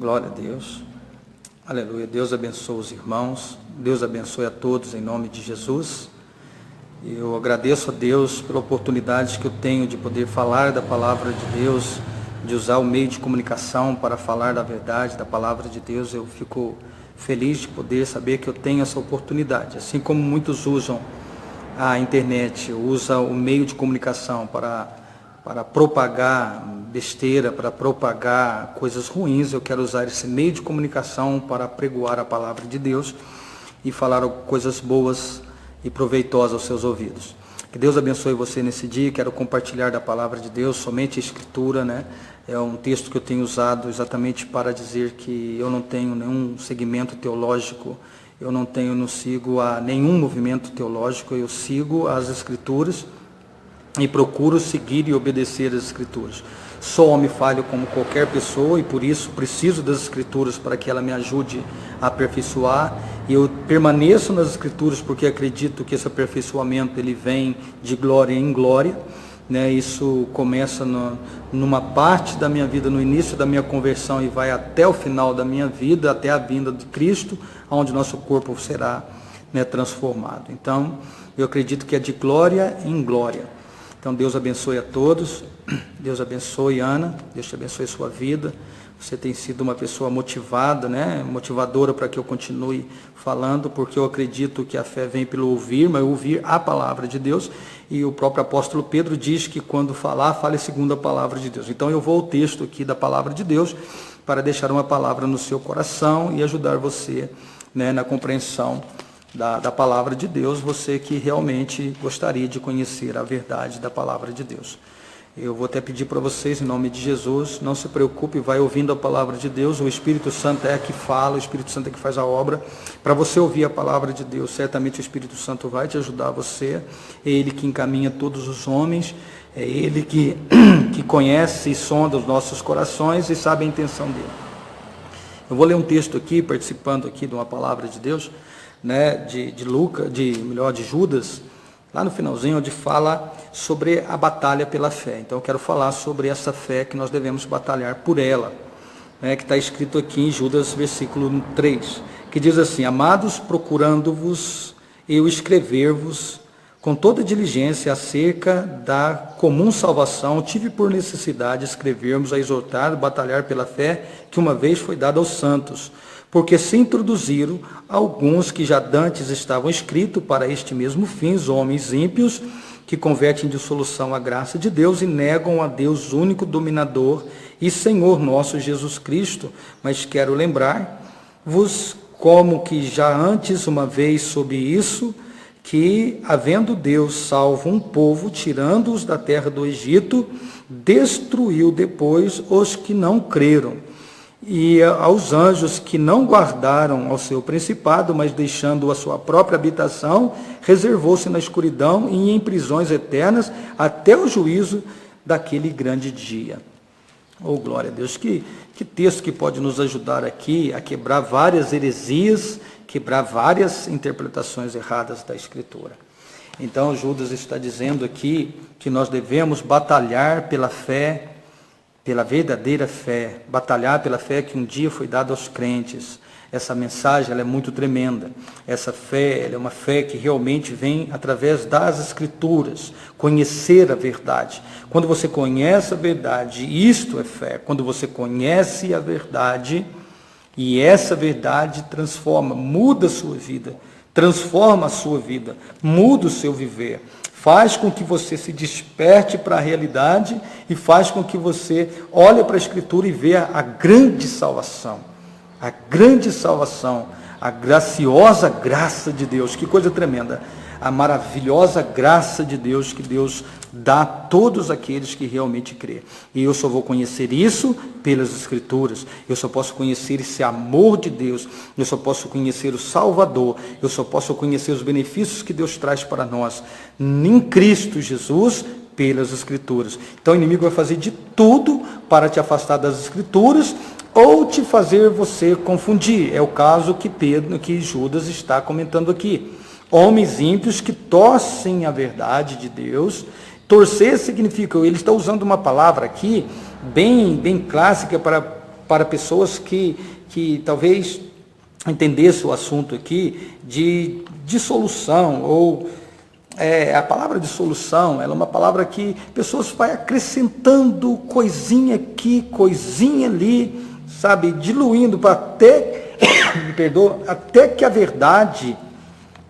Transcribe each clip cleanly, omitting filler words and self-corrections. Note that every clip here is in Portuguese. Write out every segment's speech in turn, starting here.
Glória a Deus. Aleluia. Deus abençoe os irmãos. Deus abençoe a todos em nome de Jesus. Eu agradeço a Deus pela oportunidade que eu tenho de poder falar da palavra de Deus, de usar o meio de comunicação para falar da verdade, da palavra de Deus. Eu fico feliz de poder saber que eu tenho essa oportunidade. Assim como muitos usam a internet, usam o meio de comunicação para propagar besteira, para propagar coisas ruins, eu quero usar esse meio de comunicação para pregoar a palavra de Deus e falar coisas boas e proveitosas aos seus ouvidos. Que Deus abençoe você nesse dia. Quero compartilhar da palavra de Deus, somente a Escritura, né? É um texto que eu tenho usado exatamente para dizer que eu não tenho nenhum segmento teológico, eu não sigo a nenhum movimento teológico, eu sigo as Escrituras e procuro seguir e obedecer as Escrituras. Sou homem falho como qualquer pessoa e por isso preciso das Escrituras para que ela me ajude a aperfeiçoar. E eu permaneço nas Escrituras porque acredito que esse aperfeiçoamento ele vem de glória em glória, né? Isso começa numa parte da minha vida, no início da minha conversão e vai até o final da minha vida, até a vinda de Cristo, onde nosso corpo será, né, transformado. Então, eu acredito que é de glória em glória. Então, Deus abençoe a todos. Deus abençoe, Ana. Deus te abençoe a sua vida. Você tem sido uma pessoa motivada, né? Motivadora para que eu continue falando, porque eu acredito que a fé vem pelo ouvir, mas ouvir a palavra de Deus. E o próprio apóstolo Pedro diz que quando falar, fale segundo a palavra de Deus. Então, eu vou ao texto aqui da palavra de Deus para deixar uma palavra no seu coração e ajudar você, né, na compreensão da palavra de Deus, você que realmente gostaria de conhecer a verdade da palavra de Deus. Eu vou até pedir para vocês, em nome de Jesus, não se preocupe, vai ouvindo a palavra de Deus, o Espírito Santo é que fala, o Espírito Santo é que faz a obra. Para você ouvir a palavra de Deus, certamente o Espírito Santo vai te ajudar você, é Ele que encaminha todos os homens, é Ele que conhece e sonda os nossos corações e sabe a intenção dele. Eu vou ler um texto aqui, participando aqui de uma palavra de Deus, né, de Judas, lá no finalzinho, onde fala sobre a batalha pela fé. Então eu quero falar sobre essa fé que nós devemos batalhar por ela, né, que está escrito aqui em Judas, versículo 3, que diz assim: Amados, procurando-vos, eu escrever-vos com toda diligência acerca da comum salvação, tive por necessidade escrevermos a exortar, batalhar pela fé que uma vez foi dada aos santos, porque se introduziram alguns que já dantes estavam escritos para este mesmo fim, homens ímpios, que convertem em dissolução a graça de Deus e negam a Deus único dominador e Senhor nosso Jesus Cristo. Mas quero lembrar-vos, como que já antes uma vez sobre isso, que, havendo Deus salvo um povo, tirando-os da terra do Egito, destruiu depois os que não creram. E aos anjos que não guardaram ao seu principado, mas deixando a sua própria habitação, reservou-se na escuridão e em prisões eternas, até o juízo daquele grande dia. Oh, glória a Deus! Que texto que pode nos ajudar aqui a quebrar várias heresias, quebrar várias interpretações erradas da Escritura. Então, Judas está dizendo aqui que nós devemos batalhar pela fé, pela verdadeira fé, batalhar pela fé que um dia foi dada aos crentes. Essa mensagem ela é muito tremenda. Essa fé ela é uma fé que realmente vem através das Escrituras, conhecer a verdade. Quando você conhece a verdade, isto é fé. Quando você conhece a verdade, e essa verdade transforma, muda a sua vida, transforma a sua vida, muda o seu viver. Faz com que você se desperte para a realidade e faz com que você olhe para a Escritura e veja a grande salvação, a graciosa graça de Deus. Que coisa tremenda! A maravilhosa graça de Deus que Deus dá a todos aqueles que realmente crêem. E eu só vou conhecer isso pelas Escrituras. Eu só posso conhecer esse amor de Deus. Eu só posso conhecer o Salvador. Eu só posso conhecer os benefícios que Deus traz para nós em Cristo Jesus pelas Escrituras. Então o inimigo vai fazer de tudo para te afastar das Escrituras ou te fazer você confundir. É o caso que Judas está comentando aqui. Homens ímpios que torcem a verdade de Deus. Torcer significa, ele está usando uma palavra aqui, bem clássica para para pessoas que talvez entendessem o assunto aqui de dissolução, ou a palavra dissolução, ela é uma palavra que pessoas vai acrescentando coisinha aqui, coisinha ali, sabe, diluindo para até, me perdoa, até que a verdade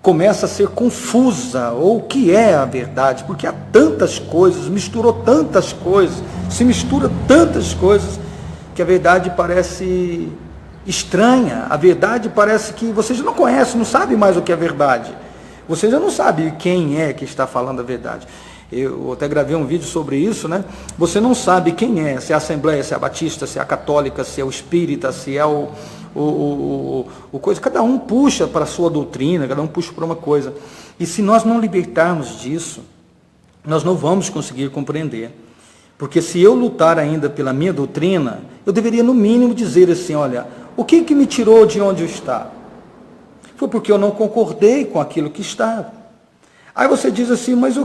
começa a ser confusa, ou o que é a verdade, porque há tantas coisas, misturou tantas coisas, se mistura tantas coisas, que a verdade parece estranha, a verdade parece que você já não conhece, não sabe mais o que é verdade, você já não sabe quem é que está falando a verdade. Eu até gravei um vídeo sobre isso, né? Você não sabe quem é, se é a Assembleia, se é a Batista, se é a Católica, se é o Espírita, se é o coisa. Cada um puxa para a sua doutrina, cada um puxa para uma coisa. E se nós não libertarmos disso, nós não vamos conseguir compreender. Porque se eu lutar ainda pela minha doutrina, eu deveria no mínimo dizer assim, olha, o que me tirou de onde eu estava? Foi porque eu não concordei com aquilo que estava. Aí você diz assim, mas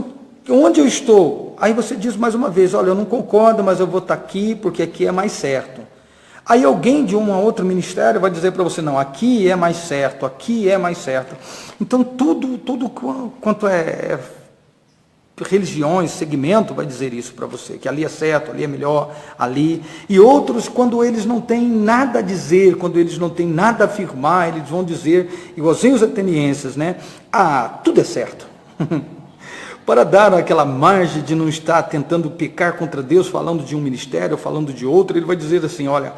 onde eu estou? Aí você diz mais uma vez, olha, eu não concordo, mas eu vou estar aqui, porque aqui é mais certo. Aí alguém de um outro ministério vai dizer para você, não, aqui é mais certo, aqui é mais certo. Então tudo quanto é religiões, segmento, vai dizer isso para você, que ali é certo, ali é melhor, ali. E outros, quando eles não têm nada a dizer, quando eles não têm nada a afirmar, eles vão dizer, igualzinho os atenienses, né? Tudo é certo. Para dar aquela margem de não estar tentando pecar contra Deus, falando de um ministério, falando de outro, ele vai dizer assim, olha,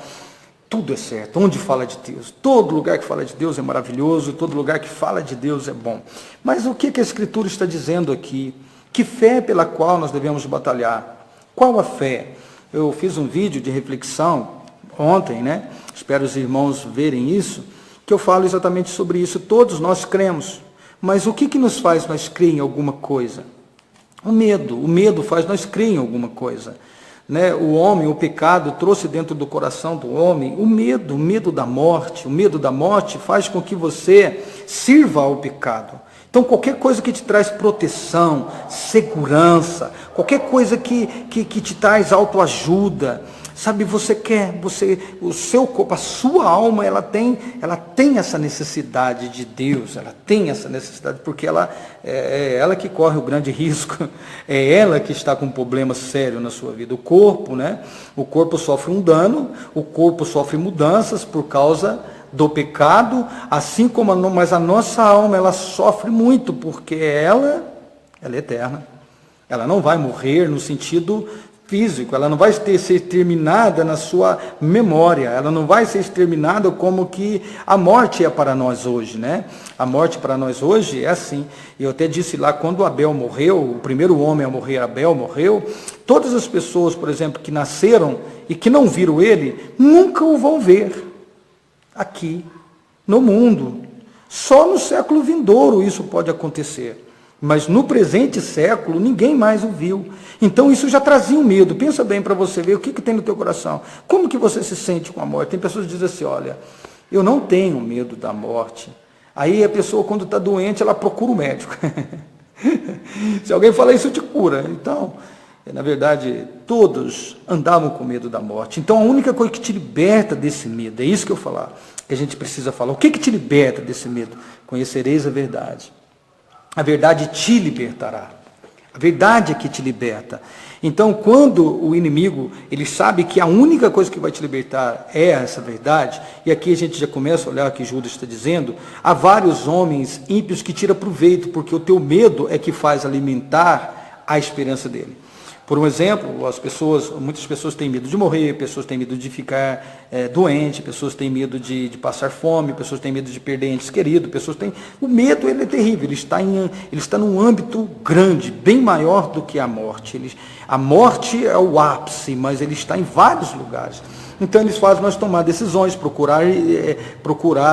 tudo é certo, onde fala de Deus, todo lugar que fala de Deus é maravilhoso, todo lugar que fala de Deus é bom. Mas o que a Escritura está dizendo aqui? Que fé pela qual nós devemos batalhar? Qual a fé? Eu fiz um vídeo de reflexão ontem, né? Espero os irmãos verem isso, que eu falo exatamente sobre isso. Todos nós cremos, mas o que nos faz nós crer em alguma coisa? O medo faz nós crer em alguma coisa. Né? O homem, o pecado, trouxe dentro do coração do homem o medo da morte. O medo da morte faz com que você sirva ao pecado. Então, qualquer coisa que te traz proteção, segurança, qualquer coisa que te traz autoajuda, sabe, o seu corpo, a sua alma, ela tem essa necessidade de Deus, ela tem essa necessidade, porque é ela que corre o grande risco, é ela que está com um problema sério na sua vida. O corpo, né? O corpo sofre um dano, o corpo sofre mudanças por causa do pecado, assim como mas a nossa alma, ela sofre muito, porque ela é eterna. Ela não vai morrer no sentido físico, ela não vai ser exterminada na sua memória, ela não vai ser exterminada como que a morte é para nós hoje, né? A morte para nós hoje é assim. Eu até disse lá, quando Abel morreu, o primeiro homem a morrer, Abel, morreu, todas as pessoas, por exemplo, que nasceram e que não viram ele, nunca o vão ver aqui no mundo. Só no século vindouro isso pode acontecer. Mas no presente século, ninguém mais o viu. Então isso já trazia um medo. Pensa bem para você ver o que tem no teu coração. Como que você se sente com a morte? Tem pessoas que dizem assim, olha, eu não tenho medo da morte. Aí a pessoa, quando está doente, ela procura o médico. Se alguém falar isso, te cura. Então, na verdade, todos andavam com medo da morte. Então a única coisa que te liberta desse medo, é isso que eu falar, que a gente precisa falar. O que te liberta desse medo? Conhecereis a verdade. A verdade te libertará. A verdade é que te liberta. Então, quando o inimigo, ele sabe que a única coisa que vai te libertar é essa verdade, e aqui a gente já começa a olhar o que Judas está dizendo, há vários homens ímpios que tiram proveito, porque o teu medo é que faz alimentar a esperança dele. Por um exemplo, muitas pessoas têm medo de morrer, pessoas têm medo de ficar doente, pessoas têm medo de passar fome, pessoas têm medo de perder entes queridos, o medo, ele é terrível, ele está num âmbito grande, bem maior do que a morte. A morte é o ápice, mas ele está em vários lugares. Então eles fazem nós tomar decisões, procurar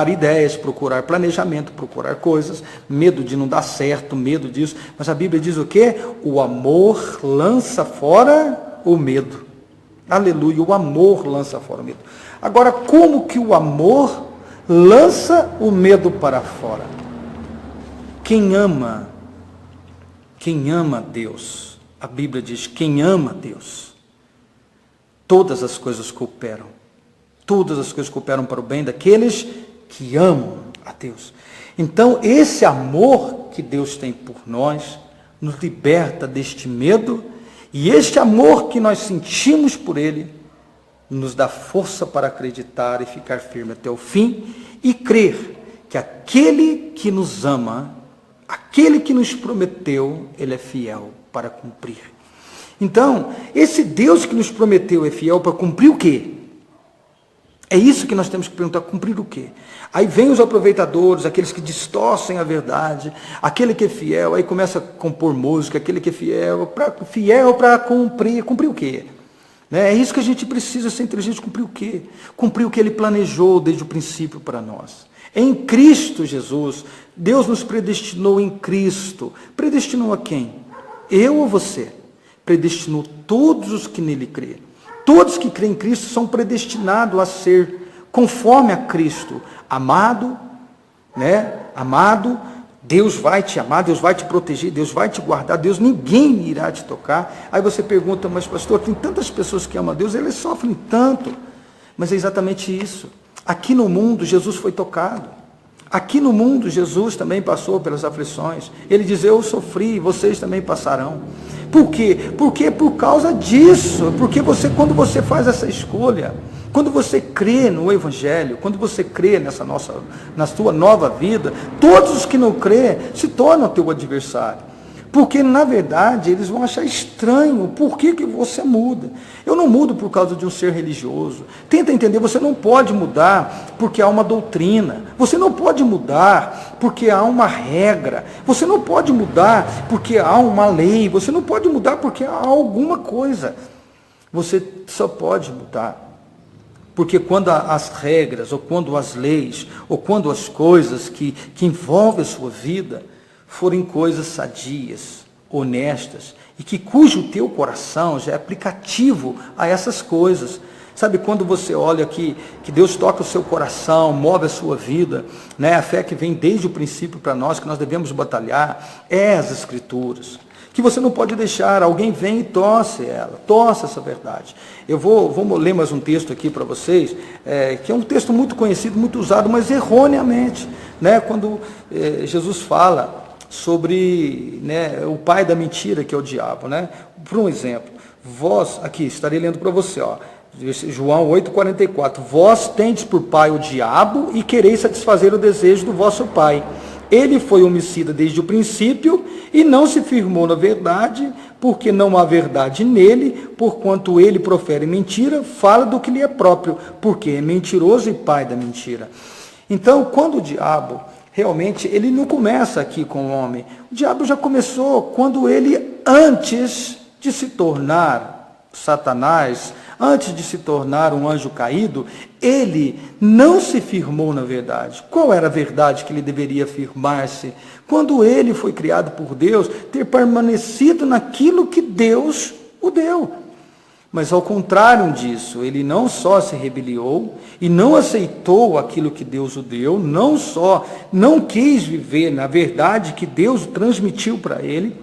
ideias, procurar planejamento, procurar coisas, medo de não dar certo, medo disso. Mas a Bíblia diz o quê? O amor lança fora o medo. Aleluia, o amor lança fora o medo. Agora, como que o amor lança o medo para fora? Quem ama Deus, a Bíblia diz, quem ama Deus, todas as coisas cooperam. todas as coisas cooperam para o bem daqueles que amam a Deus. Então, esse amor que Deus tem por nós nos liberta deste medo, e este amor que nós sentimos por Ele nos dá força para acreditar e ficar firme até o fim e crer que aquele que nos ama, aquele que nos prometeu, Ele é fiel para cumprir. Então, esse Deus que nos prometeu é fiel para cumprir o quê? É isso que nós temos que perguntar, cumprir o quê? Aí vem os aproveitadores, aqueles que distorcem a verdade, aquele que é fiel, aí começa a compor música, aquele que é fiel para cumprir o quê? É isso que a gente precisa ser inteligente, cumprir o quê? Cumprir o que Ele planejou desde o princípio para nós. Em Cristo Jesus, Deus nos predestinou em Cristo. Predestinou a quem? Eu ou você? Predestinou todos os que nele crêem. Todos que creem em Cristo são predestinados a ser conforme a Cristo. Amado, Amado, Deus vai te amar, Deus vai te proteger, Deus vai te guardar, ninguém irá te tocar. Aí você pergunta, mas pastor, tem tantas pessoas que amam a Deus, eles sofrem tanto. Mas é exatamente isso. Aqui no mundo, Jesus foi tocado. Aqui no mundo, Jesus também passou pelas aflições. Ele diz, eu sofri, vocês também passarão. Por quê? Porque por causa disso. Porque quando você faz essa escolha, quando você crê no Evangelho, quando você crê na sua nova vida, todos os que não crêem se tornam teu adversário. Porque, na verdade, eles vão achar estranho por que você muda. Eu não mudo por causa de um ser religioso. Tenta entender, você não pode mudar porque há uma doutrina. Você não pode mudar porque há uma regra. Você não pode mudar porque há uma lei. Você não pode mudar porque há alguma coisa. Você só pode mudar porque quando as regras, ou quando as leis, ou quando as coisas que envolvem a sua vida forem coisas sadias, honestas, e cujo teu coração já é aplicativo a essas coisas. Sabe, quando você olha que Deus toca o seu coração, move a sua vida, a fé que vem desde o princípio para nós, que nós devemos batalhar, é as Escrituras. Que você não pode deixar, alguém vem e torce essa verdade. Eu vou ler mais um texto aqui para vocês, que é um texto muito conhecido, muito usado, mas erroneamente, quando Jesus fala sobre o pai da mentira, que é o diabo. Por um exemplo, aqui, estarei lendo para você, João 8,44, vós tendes por pai o diabo e quereis satisfazer o desejo do vosso pai. Ele foi homicida desde o princípio e não se firmou na verdade, porque não há verdade nele, porquanto ele profere mentira, fala do que lhe é próprio, porque é mentiroso e pai da mentira. Então, quando o diabo, realmente, ele não começa aqui com o homem. O diabo já começou quando ele, antes de se tornar Satanás, antes de se tornar um anjo caído, ele não se firmou na verdade. Qual era a verdade que ele deveria firmar-se? Quando ele foi criado por Deus, ter permanecido naquilo que Deus o deu. Mas ao contrário disso, ele não só se rebeliou e não aceitou aquilo que Deus o deu, não só não quis viver na verdade que Deus transmitiu para ele,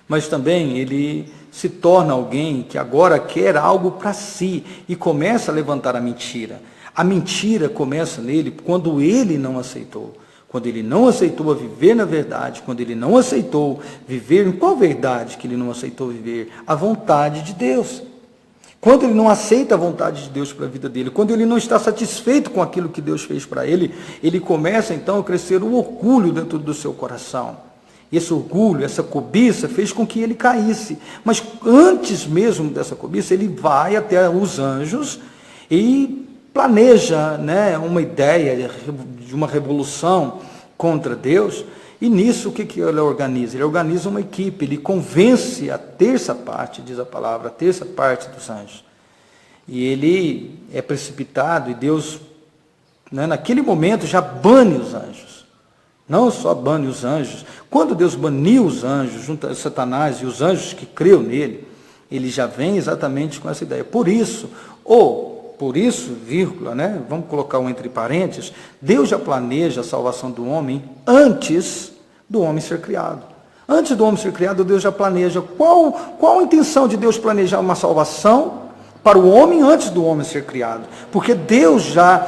mas também ele se torna alguém que agora quer algo para si e começa a levantar a mentira. A mentira começa nele quando ele não aceitou. Quando ele não aceitou viver na verdade, quando ele não aceitou viver, em qual verdade que ele não aceitou viver? A vontade de Deus. Quando ele não aceita a vontade de Deus para a vida dele, quando ele não está satisfeito com aquilo que Deus fez para ele, ele começa então a crescer o orgulho dentro do seu coração. Esse orgulho, essa cobiça fez com que ele caísse. Mas antes mesmo dessa cobiça, ele vai até os anjos e planeja uma ideia de uma revolução contra Deus. E nisso, o que ele organiza? Ele organiza uma equipe, ele convence a terça parte, diz a palavra, a terça parte dos anjos. E ele é precipitado e Deus, naquele momento, já bane os anjos. Não só bane os anjos. Quando Deus baniu os anjos, junto a Satanás e os anjos que creu nele, ele já vem exatamente com essa ideia. Por isso, vírgula, vamos colocar um entre parênteses, Deus já planeja a salvação do homem antes do homem ser criado. Antes do homem ser criado, Deus já planeja. Qual a intenção de Deus planejar uma salvação para o homem antes do homem ser criado. Porque Deus já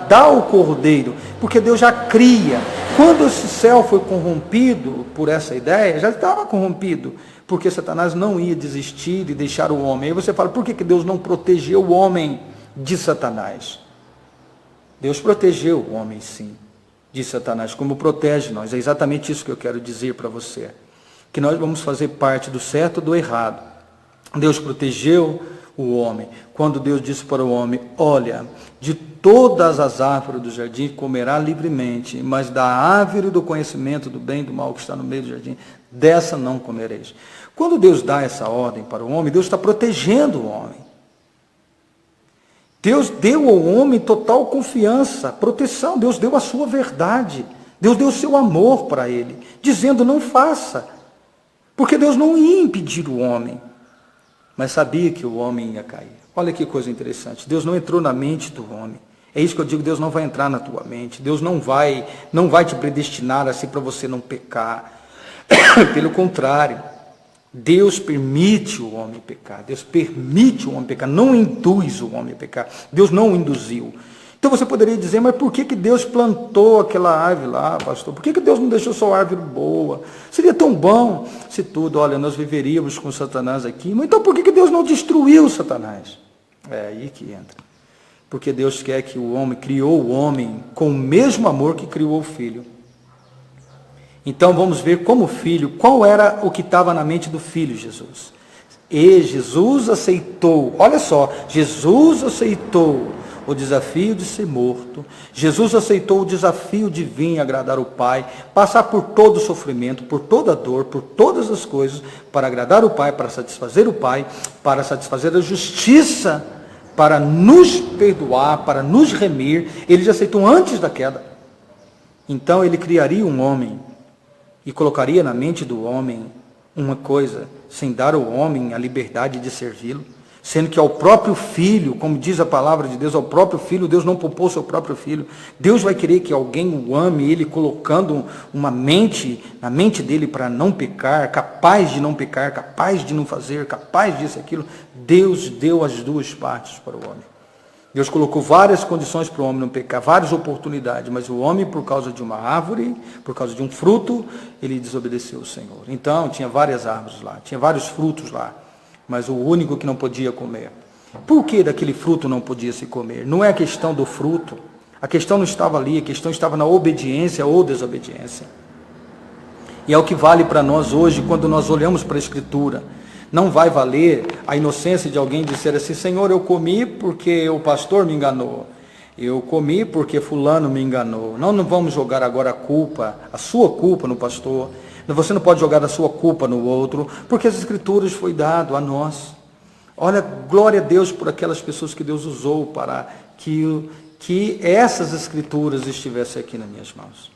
dá o cordeiro, porque Deus já cria. Quando esse céu foi corrompido por essa ideia, já estava corrompido, porque Satanás não ia desistir de deixar o homem. Aí você fala, por que Deus não protegeu o homem de Satanás? Deus protegeu o homem, sim, de Satanás, como protege nós. É exatamente isso que eu quero dizer para você. Que nós vamos fazer parte do certo ou do errado. Deus protegeu o homem. Quando Deus disse para o homem, olha, de todas as árvores do jardim comerá livremente, mas da árvore do conhecimento do bem e do mal que está no meio do jardim, dessa não comereis. Quando Deus dá essa ordem para o homem, Deus está protegendo o homem. Deus deu ao homem total confiança, proteção. Deus deu a sua verdade. Deus deu o seu amor para ele, dizendo, não faça. Porque Deus não ia impedir o homem, mas sabia que o homem ia cair. Olha que coisa interessante. Deus não entrou na mente do homem. É isso que eu digo, Deus não vai entrar na tua mente. Deus não vai te predestinar assim para você não pecar. Pelo contrário, Deus permite o homem pecar. Deus permite o homem pecar, não induz o homem a pecar. Deus não o induziu. Então você poderia dizer, mas por que Deus plantou aquela árvore lá, pastor? Por que Deus não deixou só árvore boa? Seria tão bom se tudo, olha, nós viveríamos com Satanás aqui. Mas então por que Deus não destruiu Satanás? É aí que entra. Porque Deus quer que o homem, criou o homem com o mesmo amor que criou o filho. Então vamos ver como filho, qual era o que estava na mente do filho Jesus. E Jesus aceitou, olha só, Jesus aceitou o desafio de ser morto. Jesus aceitou o desafio de vir agradar o Pai, passar por todo o sofrimento, por toda a dor, por todas as coisas, para agradar o Pai, para satisfazer o Pai, para satisfazer a justiça, para nos perdoar, para nos remir. Ele já aceitou antes da queda. Então ele criaria um homem e colocaria na mente do homem uma coisa, sem dar ao homem a liberdade de servi-lo, sendo que ao próprio filho, como diz a palavra de Deus, ao próprio filho, Deus não poupou seu próprio filho. Deus vai querer que alguém o ame, ele colocando uma mente, na mente dele para não pecar, capaz de não pecar, capaz de não fazer, capaz disso e aquilo. Deus deu as duas partes para o homem. Deus colocou várias condições para o homem não pecar, várias oportunidades, mas o homem, por causa de uma árvore, por causa de um fruto, ele desobedeceu o Senhor. Então, tinha várias árvores lá, tinha vários frutos lá, mas o único que não podia comer. Por que daquele fruto não podia se comer? Não é a questão do fruto, a questão não estava ali, a questão estava na obediência ou desobediência. E é o que vale para nós hoje, quando nós olhamos para a Escritura. Não vai valer a inocência de alguém dizer assim, Senhor, eu comi porque o pastor me enganou. Eu comi porque fulano me enganou. Não vamos jogar agora a culpa, a sua culpa no pastor. Você não pode jogar a sua culpa no outro, porque as Escrituras foi dado a nós. Olha, glória a Deus por aquelas pessoas que Deus usou para que essas Escrituras estivessem aqui nas minhas mãos.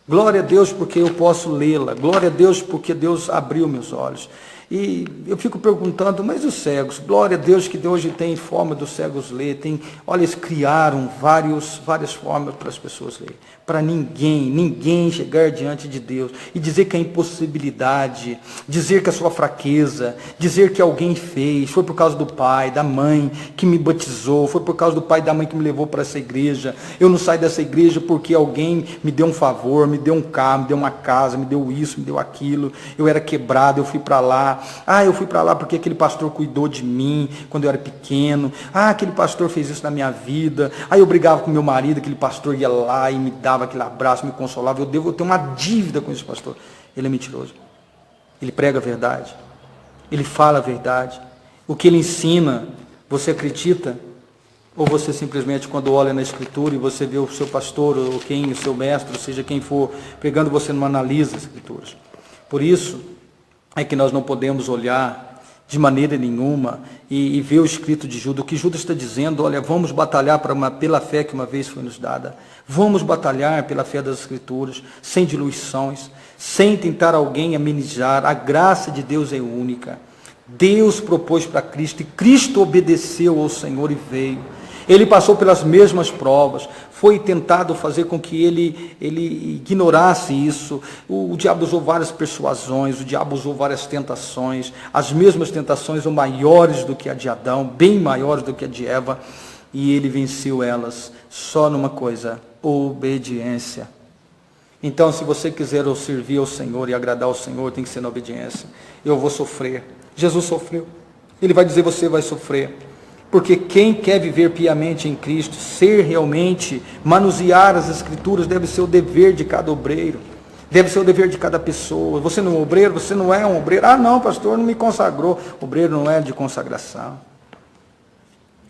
Glória a Deus porque eu posso lê-la. Glória a Deus porque Deus abriu meus olhos. E eu fico perguntando, mas os cegos? Glória a Deus que hoje tem forma dos cegos ler. Olha, eles criaram várias formas para as pessoas ler. Para ninguém chegar diante de Deus e dizer que é impossibilidade, dizer que é sua fraqueza, dizer que alguém fez, foi por causa do pai, da mãe que me batizou, foi por causa do pai e da mãe que me levou para essa igreja. Eu não saio dessa igreja porque alguém me deu um favor, me deu um carro, me deu uma casa, me deu isso, me deu aquilo. Eu era quebrado, eu fui para lá. Eu fui para lá porque aquele pastor cuidou de mim quando eu era pequeno. Aquele pastor fez isso na minha vida. Eu brigava com meu marido, aquele pastor ia lá e me dava aquele abraço, me consolava. Eu tenho uma dívida com esse pastor. Ele é mentiroso. Ele prega a verdade. Ele fala a verdade. O que ele ensina, você acredita? Ou você simplesmente, quando olha na Escritura e você vê o seu pastor, ou o seu mestre, ou seja, quem for, pregando, você não analisa as Escrituras. Por isso é que nós não podemos olhar de maneira nenhuma e ver o escrito de Judas. O que Judas está dizendo, olha, vamos batalhar pela fé que uma vez foi nos dada. Vamos batalhar pela fé das Escrituras, sem diluições, sem tentar alguém amenizar. A graça de Deus é única. Deus propôs para Cristo e Cristo obedeceu ao Senhor e veio. Ele passou pelas mesmas provas. Foi tentado fazer com que ele ignorasse isso. O diabo usou várias persuasões, o diabo usou várias tentações. As mesmas tentações são maiores do que a de Adão, bem maiores do que a de Eva. E ele venceu elas só numa coisa: obediência. Então, se você quiser servir ao Senhor e agradar ao Senhor, tem que ser na obediência. Eu vou sofrer. Jesus sofreu. Ele vai dizer: você vai sofrer. Porque quem quer viver piamente em Cristo, ser realmente, manusear as Escrituras, deve ser o dever de cada obreiro. Deve ser o dever de cada pessoa. Você não é um obreiro? Você não é um obreiro? Ah, não, pastor, não me consagrou. Obreiro não é de consagração.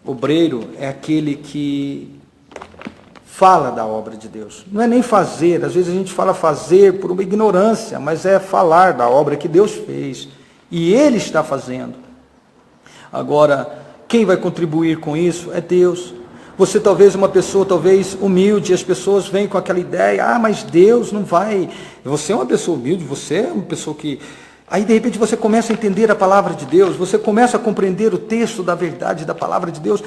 Obreiro é aquele que fala da obra de Deus. Não é nem fazer. Às vezes a gente fala fazer por uma ignorância, mas é falar da obra que Deus fez. E Ele está fazendo. Agora, quem vai contribuir com isso é Deus. Você talvez uma pessoa, talvez humilde, as pessoas vêm com aquela ideia: ah, mas Deus não vai. Você é uma pessoa humilde, você é uma pessoa que... Aí de repente você começa a entender a palavra de Deus, você começa a compreender o texto da verdade da palavra de Deus.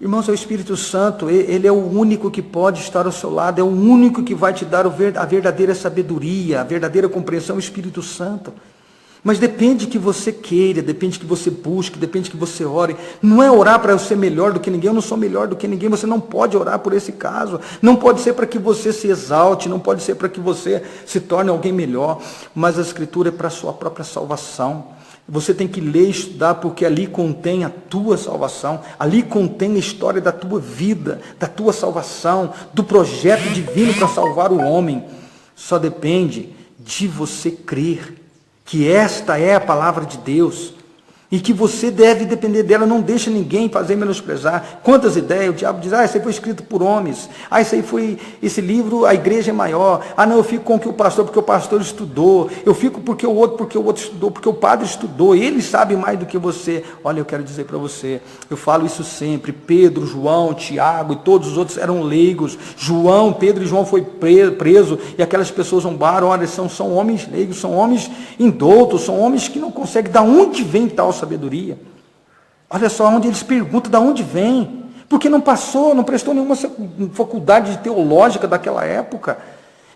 Irmãos, é o Espírito Santo, Ele é o único que pode estar ao seu lado, é o único que vai te dar a verdadeira sabedoria, a verdadeira compreensão, o Espírito Santo. Mas depende que você queira, depende que você busque, depende que você ore. Não é orar para eu ser melhor do que ninguém, eu não sou melhor do que ninguém, você não pode orar por esse caso. Não pode ser para que você se exalte, não pode ser para que você se torne alguém melhor, mas a Escritura é para a sua própria salvação. Você tem que ler e estudar, porque ali contém a tua salvação, ali contém a história da tua vida, da tua salvação, do projeto divino para salvar o homem. Só depende de você crer que esta é a palavra de Deus e que você deve depender dela. Não deixa ninguém fazer menosprezar. Quantas ideias o diabo diz: ah, isso aí foi escrito por homens, ah, esse livro, a igreja é maior, ah, não, eu fico com que o pastor, porque o pastor estudou, eu fico porque o outro estudou, porque o padre estudou, ele sabe mais do que você. Olha, eu quero dizer para você, eu falo isso sempre: Pedro, João, Tiago e todos os outros eram leigos. Pedro e João foi preso e aquelas pessoas zombaram. Olha, são homens leigos, são homens indoutos, são homens que não conseguem. Da onde vem tal sabedoria? Olha só, onde eles perguntam de onde vem, porque não prestou nenhuma faculdade teológica daquela época.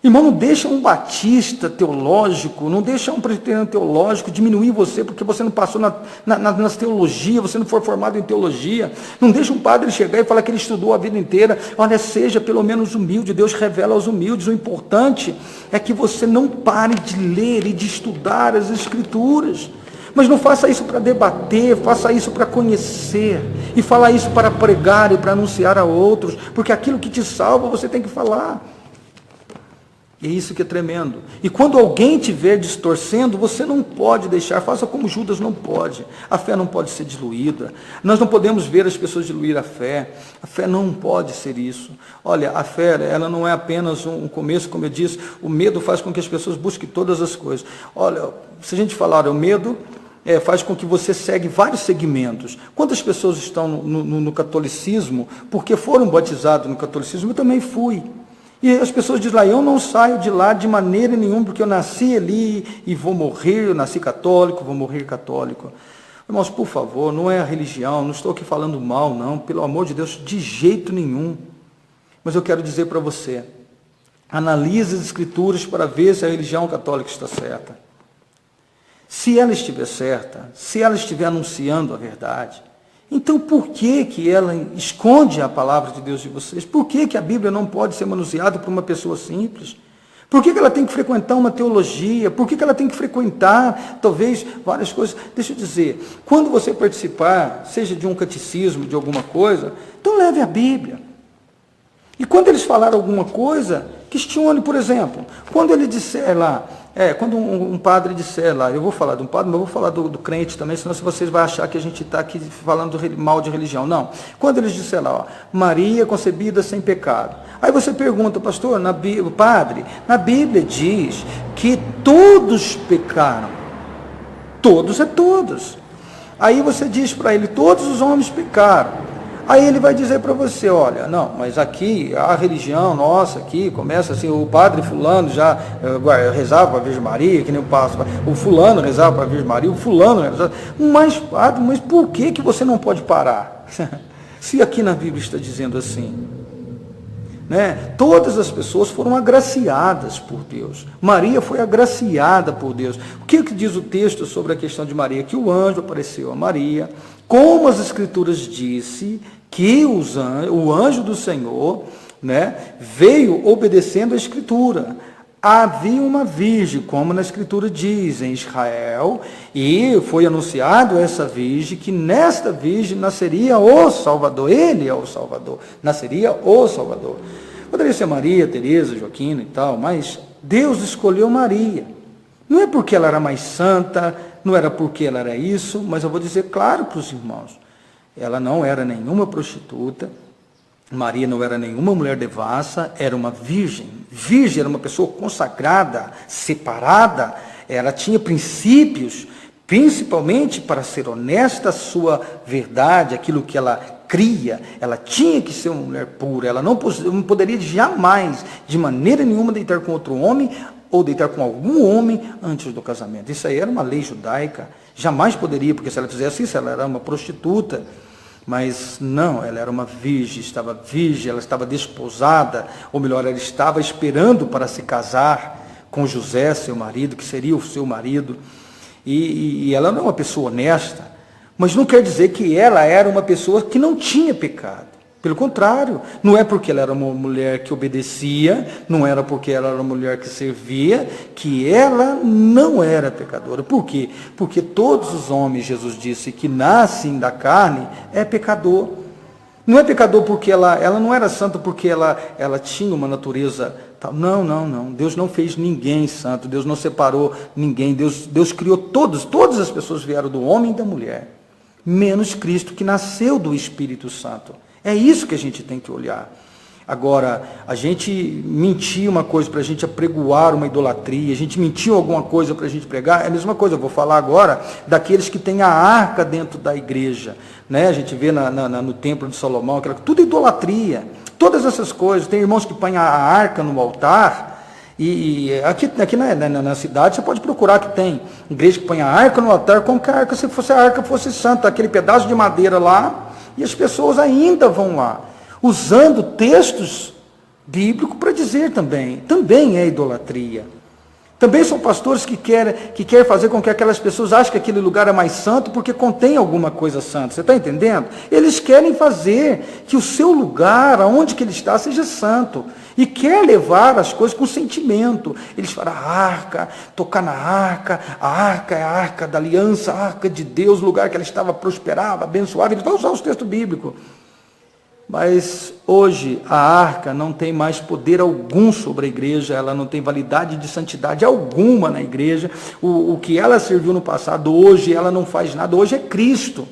Irmão, não deixa um batista teológico, não deixa um presbiteriano teológico diminuir você, porque você não passou nas teologias, você não foi formado em teologia. Não deixa um padre chegar e falar que ele estudou a vida inteira. Olha, seja pelo menos humilde, Deus revela aos humildes. O importante é que você não pare de ler e de estudar as Escrituras. Mas não faça isso para debater, faça isso para conhecer, e falar isso para pregar e para anunciar a outros, porque aquilo que te salva você tem que falar. E é isso que é tremendo. E quando alguém te ver distorcendo, você não pode deixar, faça como Judas não pode. A fé não pode ser diluída. Nós não podemos ver as pessoas diluir a fé. A fé não pode ser isso. Olha, a fé, ela não é apenas um começo, como eu disse, o medo faz com que as pessoas busquem todas as coisas. Olha, se a gente falar, o medo faz com que você segue vários segmentos. Quantas pessoas estão no catolicismo, porque foram batizados no catolicismo? Eu também fui. E as pessoas dizem lá: eu não saio de lá de maneira nenhuma, porque eu nasci ali e vou morrer, eu nasci católico, vou morrer católico. Irmãos, por favor, não é a religião, não estou aqui falando mal, não, pelo amor de Deus, de jeito nenhum. Mas eu quero dizer para você, analise as Escrituras para ver se a religião católica está certa. Se ela estiver certa, se ela estiver anunciando a verdade, então por que ela esconde a palavra de Deus de vocês? Por que a Bíblia não pode ser manuseada por uma pessoa simples? Por que ela tem que frequentar uma teologia? Por que ela tem que frequentar, talvez, várias coisas? Deixa eu dizer, quando você participar, seja de um catecismo, de alguma coisa, então leve a Bíblia. E quando eles falarem alguma coisa, questione, por exemplo, quando ele disser lá, quando um padre disser lá, eu vou falar de um padre, mas eu vou falar do crente também, senão vocês vão achar que a gente está aqui falando mal de religião. Não. Quando eles disser lá, ó, Maria concebida sem pecado. Aí você pergunta: pastor, padre, na Bíblia diz que todos pecaram. Todos é todos. Aí você diz para ele: todos os homens pecaram. Aí ele vai dizer para você: olha, não, mas aqui, a religião nossa aqui, começa assim, o padre fulano já rezava para a Virgem Maria, que nem o fulano rezava para a Virgem Maria, o fulano rezava. Mas, padre, mas por que você não pode parar? Se aqui na Bíblia está dizendo assim, né? Todas as pessoas foram agraciadas por Deus. Maria foi agraciada por Deus. O que diz o texto sobre a questão de Maria? Que o anjo apareceu a Maria, como as Escrituras disse, que o anjo do Senhor, né, veio obedecendo a Escritura. Havia uma virgem, como na Escritura diz, em Israel, e foi anunciado a essa virgem, que nesta virgem nasceria o Salvador. Ele é o Salvador. Nasceria o Salvador. Poderia ser Maria, Teresa, Joaquina e tal, mas Deus escolheu Maria. Não é porque ela era mais santa, não era porque ela era isso, mas eu vou dizer claro para os irmãos, ela não era nenhuma prostituta, Maria não era nenhuma mulher devassa, era uma virgem. Virgem era uma pessoa consagrada, separada, ela tinha princípios, principalmente para ser honesta a sua verdade, aquilo que ela cria, ela tinha que ser uma mulher pura, ela não poderia jamais, de maneira nenhuma, deitar com outro homem, ou deitar com algum homem antes do casamento. Isso aí era uma lei judaica, jamais poderia, porque se ela fizesse isso, ela era uma prostituta. Mas não, ela era uma virgem, ela estava desposada, ou melhor, ela estava esperando para se casar com José, seu marido, que seria o seu marido. E ela não é uma pessoa honesta, mas não quer dizer que ela era uma pessoa que não tinha pecado. Pelo contrário, não é porque ela era uma mulher que obedecia, não era porque ela era uma mulher que servia, que ela não era pecadora. Por quê? Porque todos os homens, Jesus disse, que nascem da carne, é pecador. Não é pecador porque ela não era santa porque ela tinha uma natureza tal. Não. Deus não fez ninguém santo, Deus não separou ninguém. Deus criou todas as pessoas vieram do homem e da mulher, menos Cristo, que nasceu do Espírito Santo. É isso que a gente tem que olhar. Agora, a gente mentir uma coisa para a gente apregoar uma idolatria, a gente mentiu alguma coisa para a gente pregar, é a mesma coisa. Eu vou falar agora daqueles que têm a arca dentro da igreja. Né? A gente vê no templo de Salomão, tudo idolatria. Todas essas coisas. Tem irmãos que põem a arca no altar, e aqui na cidade você pode procurar que tem igreja que põe a arca no altar, como que a arca fosse santa, aquele pedaço de madeira lá. E as pessoas ainda vão lá, usando textos bíblicos para dizer também é idolatria. Também são pastores que querem fazer com que aquelas pessoas achem que aquele lugar é mais santo porque contém alguma coisa santa. Você está entendendo? Eles querem fazer que o seu lugar, aonde que ele está, seja santo. E quer levar as coisas com sentimento. Eles falam, a arca, tocar na arca, a arca é a arca da aliança, a arca de Deus, o lugar que ela estava, prosperava, abençoava. Eles vão usar os textos bíblicos. Mas hoje a arca não tem mais poder algum sobre a igreja, ela não tem validade de santidade alguma na igreja. O que ela serviu no passado, hoje ela não faz nada, hoje é Cristo.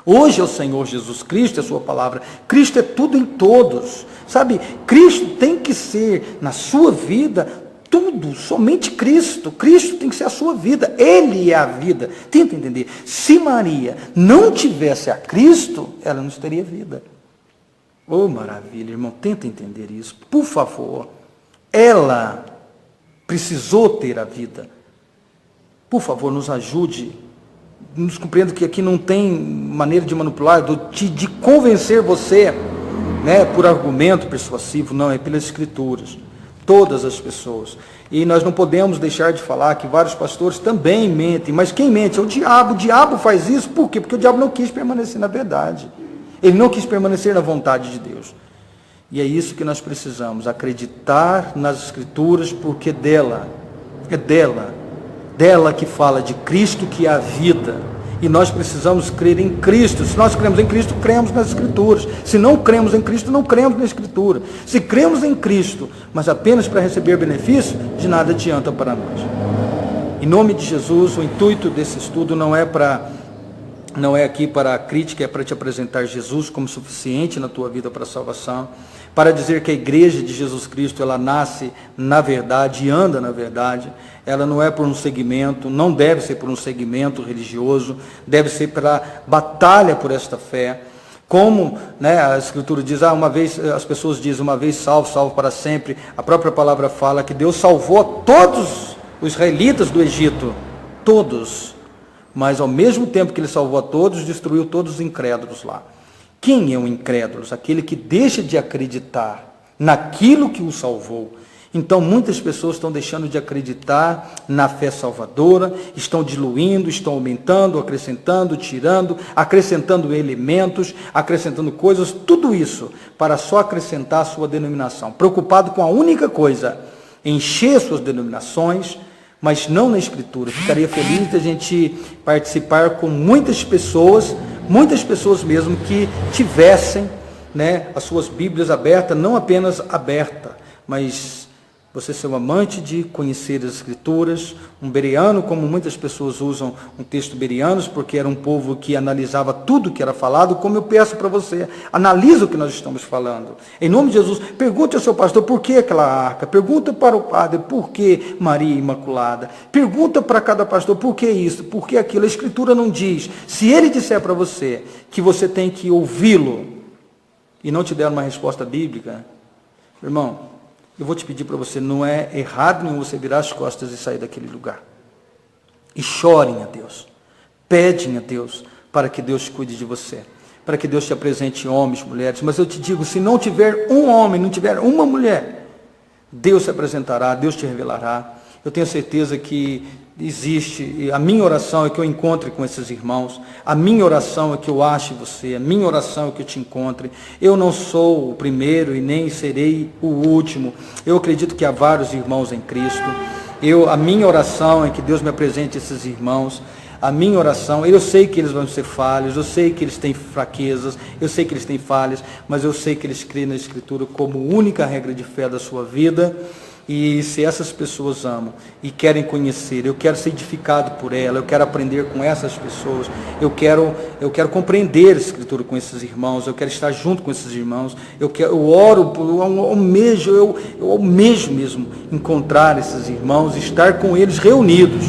Hoje é o Senhor Jesus Cristo, é a sua palavra. Cristo é tudo em todos. Sabe, Cristo tem que ser na sua vida tudo, somente Cristo. Cristo tem que ser a sua vida, Ele é a vida. Tenta entender, se Maria não tivesse a Cristo, ela não teria vida. Oh, maravilha, irmão, tenta entender isso, por favor. Ela precisou ter a vida. Por favor, nos ajude, nos compreenda que aqui não tem maneira de manipular, de convencer você, né, por argumento persuasivo, não, é pelas Escrituras. Todas as pessoas. E nós não podemos deixar de falar que vários pastores também mentem, mas quem mente é o diabo faz isso, por quê? Porque o diabo não quis permanecer na verdade. Ele não quis permanecer na vontade de Deus. E é isso que nós precisamos, acreditar nas Escrituras, porque é dela que fala de Cristo, que é a vida. E nós precisamos crer em Cristo. Se nós cremos em Cristo, cremos nas Escrituras. Se não cremos em Cristo, não cremos na Escritura. Se cremos em Cristo, mas apenas para receber benefício, de nada adianta para nós. Em nome de Jesus, o intuito desse estudo não é aqui para a crítica, é para te apresentar Jesus como suficiente na tua vida para a salvação, para dizer que a igreja de Jesus Cristo, ela nasce na verdade e anda na verdade. Ela não é por um segmento, não deve ser por um segmento religioso, deve ser pela batalha por esta fé. Como, né, a Escritura diz, uma vez, as pessoas dizem, uma vez salvo, salvo para sempre. A própria palavra fala que Deus salvou todos os israelitas do Egito, todos. Mas ao mesmo tempo que ele salvou a todos, destruiu todos os incrédulos lá. Quem é o incrédulo? Aquele que deixa de acreditar naquilo que o salvou. Então, muitas pessoas estão deixando de acreditar na fé salvadora, estão diluindo, estão aumentando, acrescentando, tirando, acrescentando elementos, acrescentando coisas, tudo isso para só acrescentar a sua denominação. Preocupado com a única coisa, encher suas denominações, mas não na Escritura. Ficaria feliz de a gente participar com muitas pessoas mesmo que tivessem, né, as suas Bíblias abertas, não apenas abertas, mas você ser um amante de conhecer as Escrituras, um bereano, como muitas pessoas usam um texto bereanos, porque era um povo que analisava tudo que era falado, como eu peço para você, analisa o que nós estamos falando. Em nome de Jesus, pergunte ao seu pastor por que aquela arca, pergunta para o padre por que Maria Imaculada, pergunta para cada pastor por que isso, por que aquilo. A Escritura não diz. Se ele disser para você que você tem que ouvi-lo e não te der uma resposta bíblica, irmão, eu vou te pedir para você, não é errado nenhum você virar as costas e sair daquele lugar. E chorem a Deus, pedem a Deus para que Deus cuide de você, para que Deus te apresente homens, mulheres. Mas eu te digo, se não tiver um homem, não tiver uma mulher, Deus se apresentará, Deus te revelará. Eu tenho certeza que existe, e a minha oração é que eu encontre com esses irmãos, a minha oração é que eu ache você, a minha oração é que eu te encontre. Eu não sou o primeiro e nem serei o último. Eu acredito que há vários irmãos em Cristo. A minha oração é que Deus me apresente esses irmãos. A minha oração, eu sei que eles vão ser falhos, eu sei que eles têm fraquezas, eu sei que eles têm falhas, mas eu sei que eles creem na Escritura como única regra de fé da sua vida. E se essas pessoas amam e querem conhecer, eu quero ser edificado por ela, eu quero aprender com essas pessoas, eu quero compreender a Escritura com esses irmãos, eu quero estar eu almejo mesmo encontrar esses irmãos, estar com eles reunidos.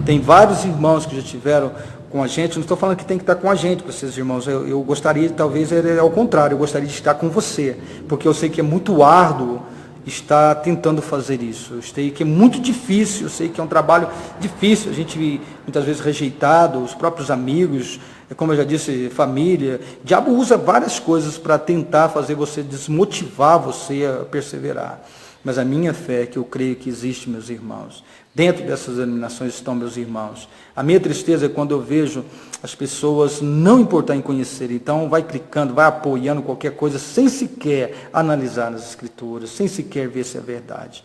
Tem vários irmãos que já tiveram com a gente, não estou falando que tem que estar com a gente, para esses irmãos, eu gostaria, talvez ao contrário, eu gostaria de estar com você, porque eu sei que é muito árduo está tentando fazer isso. Eu sei que é muito difícil, eu sei que é um trabalho difícil, a gente muitas vezes rejeitado, os próprios amigos, como eu já disse, família. O diabo usa várias coisas para tentar fazer você, desmotivar você a perseverar. Mas a minha fé é que eu creio que existe, meus irmãos. Dentro dessas denominações estão meus irmãos. A minha tristeza é quando eu vejo as pessoas não importar em conhecer. Então vai clicando, vai apoiando qualquer coisa, sem sequer analisar nas Escrituras, sem sequer ver se é verdade.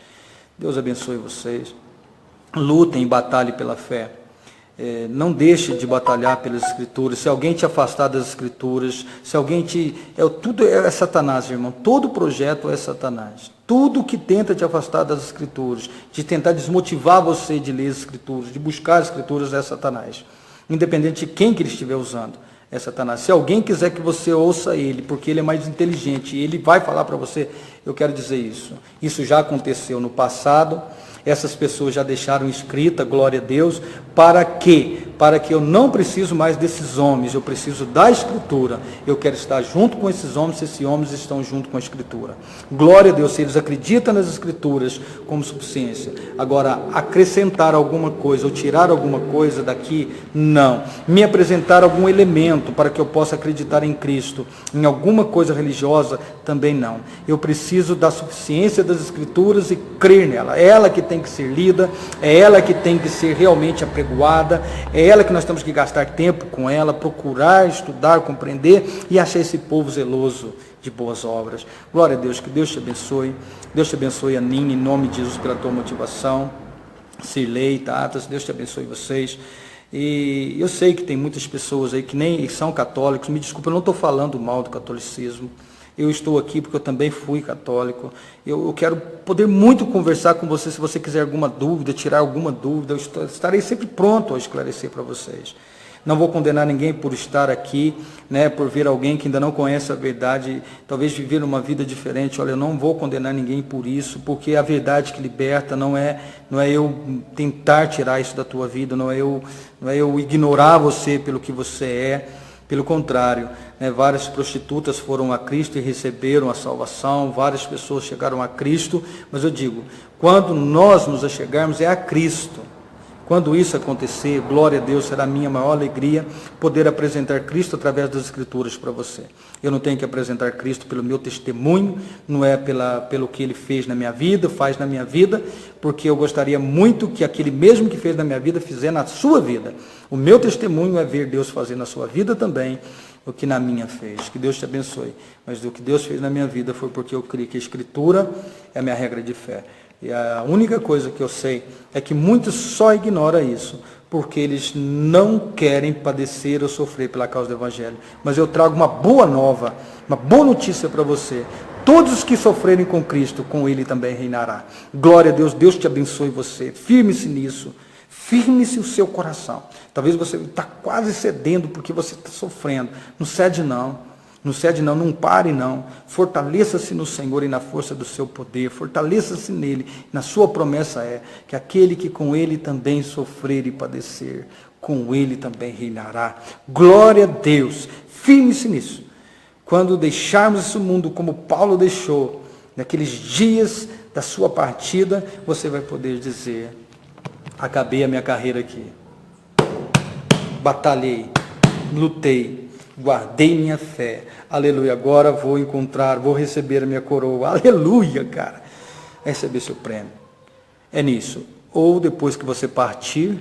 Deus abençoe vocês. Lutem e batalhem pela fé. Não deixe de batalhar pelas Escrituras. Se alguém te afastar das Escrituras, se alguém tudo é Satanás, irmão. Todo projeto é Satanás. Tudo que tenta te afastar das Escrituras, de tentar desmotivar você de ler as Escrituras, de buscar as Escrituras, é Satanás. Independente de quem que ele estiver usando, é Satanás. Se alguém quiser que você ouça ele, porque ele é mais inteligente, e ele vai falar para você, eu quero dizer isso. Isso já aconteceu no passado. Essas pessoas já deixaram escrita, glória a Deus, para quê? Para que eu não preciso mais desses homens, eu preciso da Escritura. Eu quero estar junto com esses homens, se esses homens estão junto com a Escritura. Glória a Deus, se eles acreditam nas Escrituras como suficiência. Agora, acrescentar alguma coisa ou tirar alguma coisa daqui, não. Me apresentar algum elemento para que eu possa acreditar em Cristo, em alguma coisa religiosa, também não. Eu preciso da suficiência das Escrituras e crer nela. É ela que tem que ser lida, é ela que tem que ser realmente apregoada, é ela que nós temos que gastar tempo com ela, procurar, estudar, compreender e achar esse povo zeloso de boas obras. Glória a Deus, que Deus te abençoe. Deus te abençoe, Aninha, em nome de Jesus, pela tua motivação. Cirlei, Tatas, Deus te abençoe vocês. E eu sei que tem muitas pessoas aí que nem são católicos, me desculpa, eu não estou falando mal do catolicismo. Eu estou aqui porque eu também fui católico. Eu quero poder muito conversar com você, se você quiser alguma dúvida, tirar alguma dúvida, eu estarei sempre pronto a esclarecer para vocês. Não vou condenar ninguém por estar aqui, né, por ver alguém que ainda não conhece a verdade, talvez viver uma vida diferente. Olha, eu não vou condenar ninguém por isso, porque a verdade que liberta não é eu tentar tirar isso da tua vida, não é eu ignorar você pelo que você é. Pelo contrário, né, várias prostitutas foram a Cristo e receberam a salvação, várias pessoas chegaram a Cristo, mas eu digo, quando nós nos achegarmos é a Cristo. Quando isso acontecer, glória a Deus, será a minha maior alegria poder apresentar Cristo através das Escrituras para você. Eu não tenho que apresentar Cristo pelo meu testemunho, não é pelo que Ele fez na minha vida, faz na minha vida, porque eu gostaria muito que aquele mesmo que fez na minha vida, fizer na sua vida. O meu testemunho é ver Deus fazer na sua vida também o que na minha fez. Que Deus te abençoe. Mas o que Deus fez na minha vida foi porque eu creio que a Escritura é a minha regra de fé. E a única coisa que eu sei é que muitos só ignoram isso, porque eles não querem padecer ou sofrer pela causa do Evangelho. Mas eu trago uma boa nova, uma boa notícia para você. Todos os que sofrerem com Cristo, com Ele também reinará. Glória a Deus, Deus te abençoe você. Firme-se nisso. Firme-se o seu coração. Talvez você está quase cedendo porque você está sofrendo. Não cede não. Não cede não, não pare não. Fortaleça-se no Senhor e na força do seu poder. Fortaleça-se nele. Na sua promessa é que aquele que com ele também sofrer e padecer, com ele também reinará. Glória a Deus. Firme-se nisso. Quando deixarmos esse mundo como Paulo deixou, naqueles dias da sua partida, você vai poder dizer: acabei a minha carreira aqui. Batalhei, lutei, guardei minha fé. Aleluia. Agora vou receber a minha coroa. Aleluia, cara. Receber seu prêmio. É nisso. Ou depois que você partir,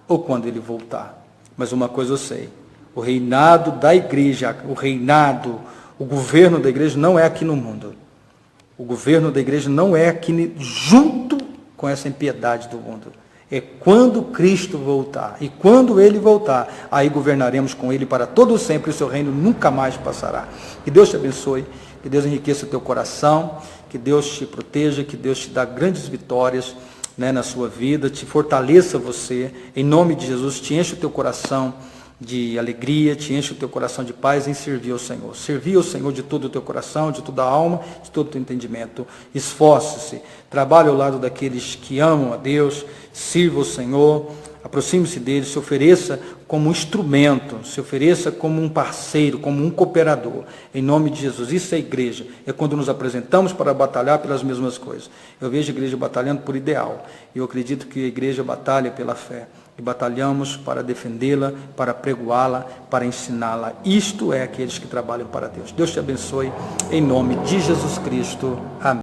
ou quando ele voltar. Mas uma coisa eu sei. O reinado da igreja, o governo da igreja não é aqui no mundo. O governo da igreja não é aqui junto com essa impiedade do mundo. É quando Cristo voltar. E quando Ele voltar, aí governaremos com Ele para todo sempre, e o seu reino nunca mais passará. Que Deus te abençoe, que Deus enriqueça o teu coração, que Deus te proteja, que Deus te dá grandes vitórias, na sua vida, te fortaleça você, em nome de Jesus, te enche o teu coração de alegria, te enche o teu coração de paz em servir ao Senhor. Servir ao Senhor de todo o teu coração, de toda a alma, de todo o teu entendimento. Esforce-se, trabalhe ao lado daqueles que amam a Deus, sirva o Senhor, aproxime-se dele, se ofereça como um instrumento, se ofereça como um parceiro, como um cooperador, em nome de Jesus. Isso é igreja, é quando nos apresentamos para batalhar pelas mesmas coisas. Eu vejo a igreja batalhando por ideal, e eu acredito que a igreja batalha pela fé. E batalhamos para defendê-la, para pregoá-la, para ensiná-la. Isto é aqueles que trabalham para Deus. Deus te abençoe, em nome de Jesus Cristo. Amém.